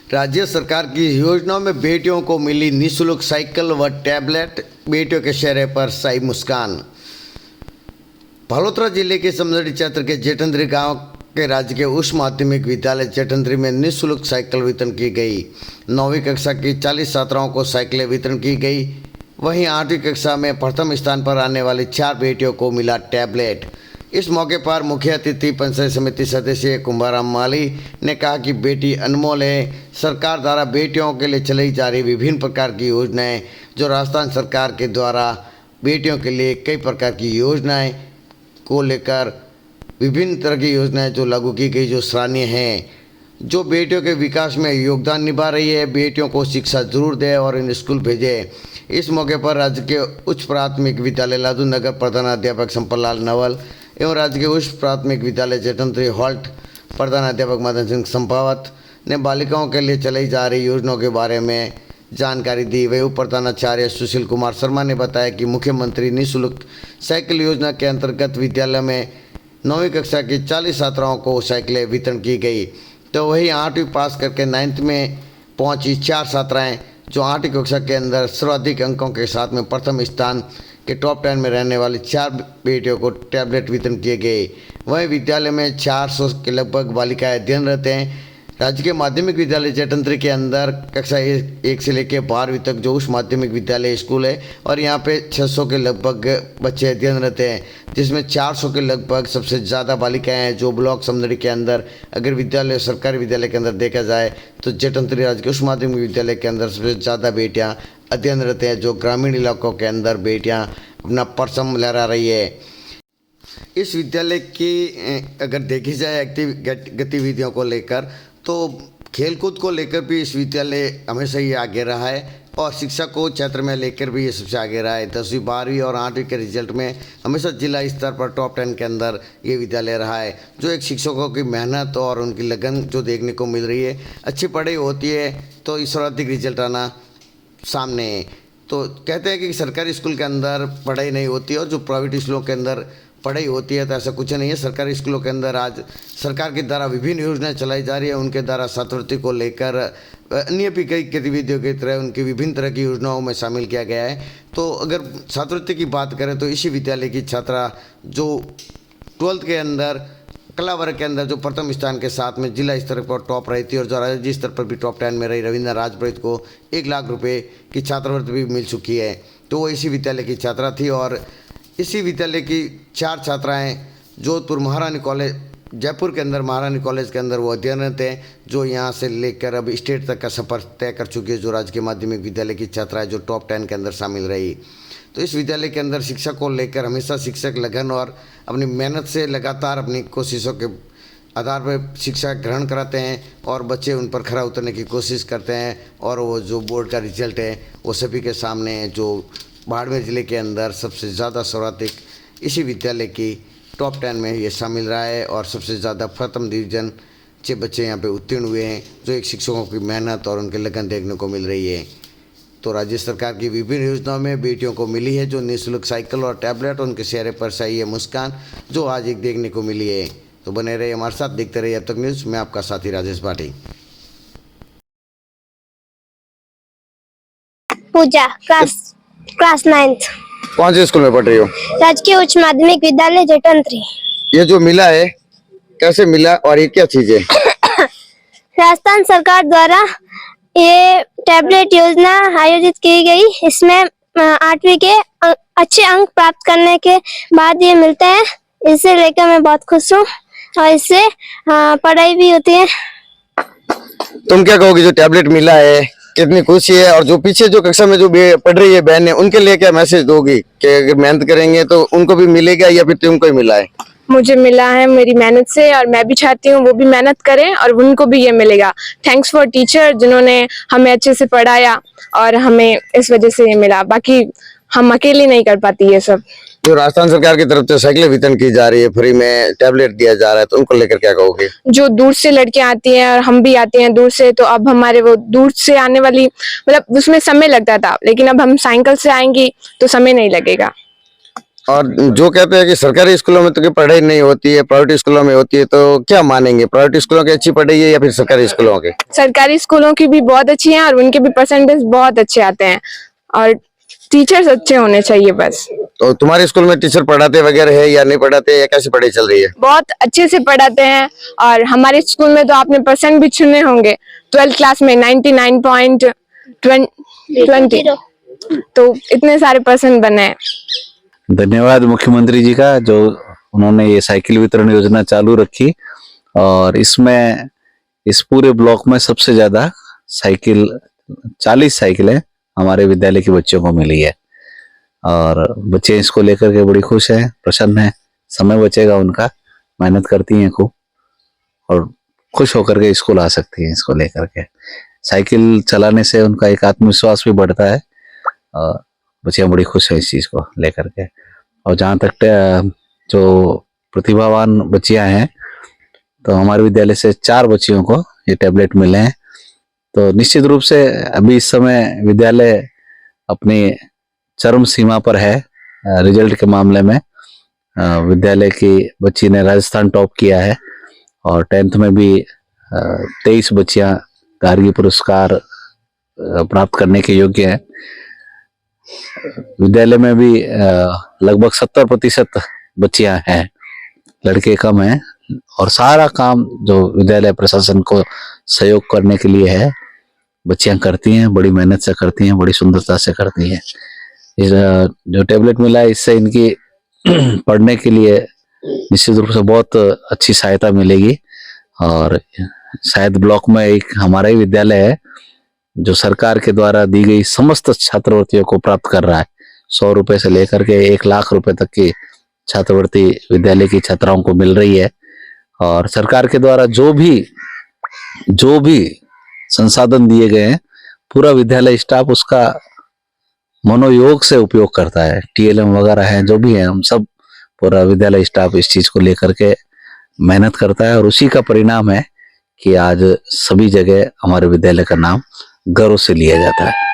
राज्य सरकार की योजनाओं में बेटियों को मिली निःशुल्क साइकिल व टैबलेट, बेटियों के चेहरे पर साई मुस्कान। बालोतरा जिले के समदड़ी क्षेत्र के जेठंद्री गांव के राजकीय उच्च माध्यमिक विद्यालय जेठंद्री में निःशुल्क साइकिल वितरण की गई। 9वीं कक्षा की 40 छात्राओं को साइकिलें वितरण की गई। वहीं 8वीं कक्षा में प्रथम स्थान पर आने वाली 4 बेटियों को मिला टैबलेट। इस मौके पर मुख्य अतिथि पंचायत समिति सदस्य कुंभाराम माली ने कहा कि बेटी अनमोल है। सरकार द्वारा बेटियों के लिए चलाई जा रही विभिन्न प्रकार की योजनाएं, जो राजस्थान सरकार के द्वारा बेटियों के लिए कई प्रकार की योजनाएं को लेकर विभिन्न तरह की योजनाएं जो लागू की गई, जो सराहनीय हैं, जो बेटियों के विकास में योगदान निभा रही है। बेटियों को शिक्षा जरूर दें और इन स्कूल भेजें। इस मौके पर राज्य के उच्च प्राथमिक विद्यालय लादू नगर प्रधानाध्यापक संपतलाल नवल एवं राज्य के उच्च प्राथमिक विद्यालय जेठंद्री हॉल्ट प्रधानाध्यापक मदन सिंह संपावत ने बालिकाओं के लिए चलाई जा रही योजनाओं के बारे में जानकारी दी। वही उप प्रधानाचार्य सुशील कुमार शर्मा ने बताया कि मुख्यमंत्री निःशुल्क साइकिल योजना के अंतर्गत विद्यालय में 9वीं कक्षा की 40 छात्राओं को साइकिलें वितरण की गई। तो वही 8वीं पास करके 9th में पहुंची 4 छात्राएं, जो 8वीं कक्षा के अंदर सर्वाधिक अंकों के साथ में प्रथम स्थान के टॉप 10 में रहने वाली 4 बेटियों को टैबलेट वितरण किए गए। वहीं विद्यालय में 400 के लगभग बालिकाएं अध्ययनरत हैं। राज्य के माध्यमिक विद्यालय जेठंद्री के अंदर कक्षा 1 से लेकर 12वीं तक जो उच्च माध्यमिक विद्यालय स्कूल है, और यहाँ पे 600 के लगभग बच्चे अध्ययनरत हैं, जिसमें 400 के लगभग सबसे ज़्यादा बालिकाएं हैं। जो ब्लॉक समदड़ी के अंदर अगर विद्यालय सरकारी विद्यालय के अंदर देखा जाए तो जेठंद्री राज्य के उच्च माध्यमिक विद्यालय के अंदर सबसे ज़्यादा बेटियाँ अध्ययनरत हैं। जो ग्रामीण इलाकों के अंदर बेटियाँ अपना परचम लहरा रही है। इस विद्यालय की अगर देखी जाए एक्टिव गतिविधियों को लेकर, तो खेलकूद को लेकर भी इस विद्यालय हमेशा ही आगे रहा है, और शिक्षा को क्षेत्र में लेकर भी ये सबसे आगे रहा है। 10वीं 12वीं और 8वीं के रिजल्ट में हमेशा जिला स्तर पर टॉप 10 के अंदर ये विद्यालय रहा है। जो एक शिक्षकों की मेहनत और उनकी लगन जो देखने को मिल रही है, अच्छी पढ़ाई होती है तो इस सर्वाधिक रिजल्ट आना सामने है। तो कहते हैं कि सरकारी स्कूल के अंदर पढ़ाई नहीं होती और जो प्राइवेट स्कूलों के अंदर पढ़ाई होती है, तो ऐसा कुछ नहीं है। सरकारी स्कूलों के अंदर आज सरकार के द्वारा विभिन्न योजनाएं चलाई जा रही है। उनके द्वारा छात्रवृत्ति को लेकर अन्य भी कई गतिविधियों की तरह उनकी विभिन्न तरह की योजनाओं में शामिल किया गया है। तो अगर छात्रवृत्ति की बात करें तो इसी विद्यालय की छात्रा जो 12th के अंदर कला वर्ग के अंदर जो प्रथम स्थान के साथ में जिला स्तर पर टॉप रही थी, और जो राज्य स्तर पर भी टॉप 10 में रही, रविंद्र राजपुरोहित को 1 लाख रुपये की छात्रवृत्ति भी मिल चुकी है। तो वो इसी विद्यालय की छात्रा थी। और इसी विद्यालय की 4 छात्राएं जोधपुर महारानी कॉलेज, जयपुर के अंदर महारानी कॉलेज के अंदर वो अध्ययनरत हैं, जो यहाँ से लेकर अब स्टेट तक का सफ़र तय कर चुकी है। जो राज्य के माध्यमिक विद्यालय की छात्राएं जो टॉप 10 के अंदर शामिल रही। तो इस विद्यालय के अंदर शिक्षा को लेकर हमेशा शिक्षक लगन और अपनी मेहनत से लगातार अपनी कोशिशों के आधार पर शिक्षा ग्रहण कराते हैं, और बच्चे उन पर खरा उतरने की कोशिश करते हैं। और वो जो बोर्ड का रिजल्ट है वो सभी के सामने है। जो बाड़मेर ज़िले के अंदर सबसे ज़्यादा सर्वाधिक इसी विद्यालय की टॉप 10 में ये शामिल रहा है, और सबसे ज़्यादा प्रथम डिवीजन से बच्चे यहाँ पे उत्तीर्ण हुए हैं, जो एक शिक्षकों की मेहनत और उनके लगन देखने को मिल रही है। तो राज्य सरकार की विभिन्न योजनाओं में बेटियों को मिली है जो निःशुल्क साइकिल और टैबलेट, उनके चेहरे पर सही है मुस्कान, जो आज एक देखने को मिली है। तो बने रहिए हमारे साथ, देखते रहिए अब तक न्यूज़। मैं आपका साथी राजेश भाटी। पूजा क्लास 9th, कौन से स्कूल में पढ़ रही हो? राजकीय उच्च माध्यमिक विद्यालय जेठंद्री। ये जो मिला है कैसे मिला और ये क्या चीज है? राजस्थान सरकार द्वारा ये टैबलेट योजना आयोजित की गई। इसमें 8वीं के अच्छे अंक प्राप्त करने के बाद ये मिलते हैं। इसे लेकर मैं बहुत खुश हूँ, और इससे पढ़ाई भी होती है। तुम क्या कहोगी जो टैबलेट मिला है, कितनी खुशी है? और जो पीछे जो कक्षा में जो पढ़ रही है बहन है, उनके लिए क्या मैसेज दोगी कि अगर मेहनत करेंगे तो उनको भी मिलेगा, या फिर तुमको ही मिला है? मुझे मिला है मेरी मेहनत से, और मैं भी चाहती हूँ वो भी मेहनत करें और उनको भी ये मिलेगा। थैंक्स फॉर टीचर जिन्होंने हमें अच्छे से पढ़ाया, और हमें इस वजह से ये मिला। बाकी हम अकेले नहीं कर पाती ये सब। जो राजस्थान सरकार की तरफ से साइकिलें वितरण की जा रही है, फ्री में टैबलेट दिया जा रहा है, तो उनको लेकर क्या कहोगे? जो दूर से लड़कियां आती हैं और हम भी आते हैं दूर से, तो अब हमारे वो दूर से आने वाली मतलब उसमें समय लगता था, लेकिन अब हम साइकिल से आएंगी तो समय नहीं लगेगा। और जो कहते हैं कि सरकारी स्कूलों में तो की पढ़ाई नहीं होती है, प्राइवेट स्कूलों में होती है, तो क्या मानेंगे, प्राइवेट स्कूलों की अच्छी पढ़ाई है या फिर सरकारी स्कूलों के? सरकारी स्कूलों की भी बहुत अच्छी हैं और उनके भी परसेंटेज बहुत अच्छे आते हैं और टीचर्स अच्छे होने चाहिए बस। तो तुम्हारे स्कूल में टीचर पढ़ाते वगैरह है या नहीं पढ़ाते, या कैसी पढ़ाई चल रही है? बहुत अच्छे से पढ़ाते हैं और हमारे स्कूल में तो आपने परसेंट भी सुने होंगे, 12th क्लास में 99.20, तो इतने सारे परसेंट बने हैं। धन्यवाद मुख्यमंत्री जी का, जो उन्होंने ये साइकिल वितरण योजना चालू रखी और इसमें इस पूरे ब्लॉक में सबसे ज्यादा साइकिल 40 साइकिलें हमारे विद्यालय के बच्चों को मिली है और बच्चे इसको लेकर के बड़ी खुश हैं, प्रसन्न हैं। समय बचेगा उनका, मेहनत करती हैं खूब और खुश होकर के स्कूल आ सकती हैं। इसको लेकर के साइकिल चलाने से उनका एक आत्मविश्वास भी बढ़ता है और बच्चियां बड़ी खुश है इस चीज को लेकर के। और जहाँ तक जो प्रतिभावान बच्चियां हैं, तो हमारे विद्यालय से 4 बच्चियों को ये टैबलेट मिले हैं। तो निश्चित रूप से अभी इस समय विद्यालय अपनी चरम सीमा पर है रिजल्ट के मामले में। विद्यालय की बच्ची ने राजस्थान टॉप किया है और 10th में भी 23 बच्चियां गार्गी पुरस्कार प्राप्त करने के योग्य हैं। विद्यालय में भी लगभग 70% बच्चियां हैं, लड़के कम हैं और सारा काम जो विद्यालय प्रशासन को सहयोग करने के लिए है बच्चियां करती हैं, बड़ी मेहनत से करती हैं, बड़ी सुंदरता से करती हैं। इस जो टैबलेट मिला है इससे इनकी पढ़ने के लिए निश्चित रूप से बहुत अच्छी सहायता मिलेगी और शायद ब्लॉक में एक हमारा ही विद्यालय है जो सरकार के द्वारा दी गई समस्त छात्रवृत्तियों को प्राप्त कर रहा है। 100 रुपए से लेकर के 1 लाख रुपए तक की छात्रवृत्ति विद्यालय की छात्राओं को मिल रही है और सरकार के द्वारा जो भी संसाधन दिए गए हैं पूरा विद्यालय स्टाफ उसका मनोयोग से उपयोग करता है। TLM वगैरह है, जो भी है, हम सब पूरा विद्यालय स्टाफ इस चीज को लेकर के मेहनत करता है और उसी का परिणाम है कि आज सभी जगह हमारे विद्यालय का नाम गर्व से लिया जाता है।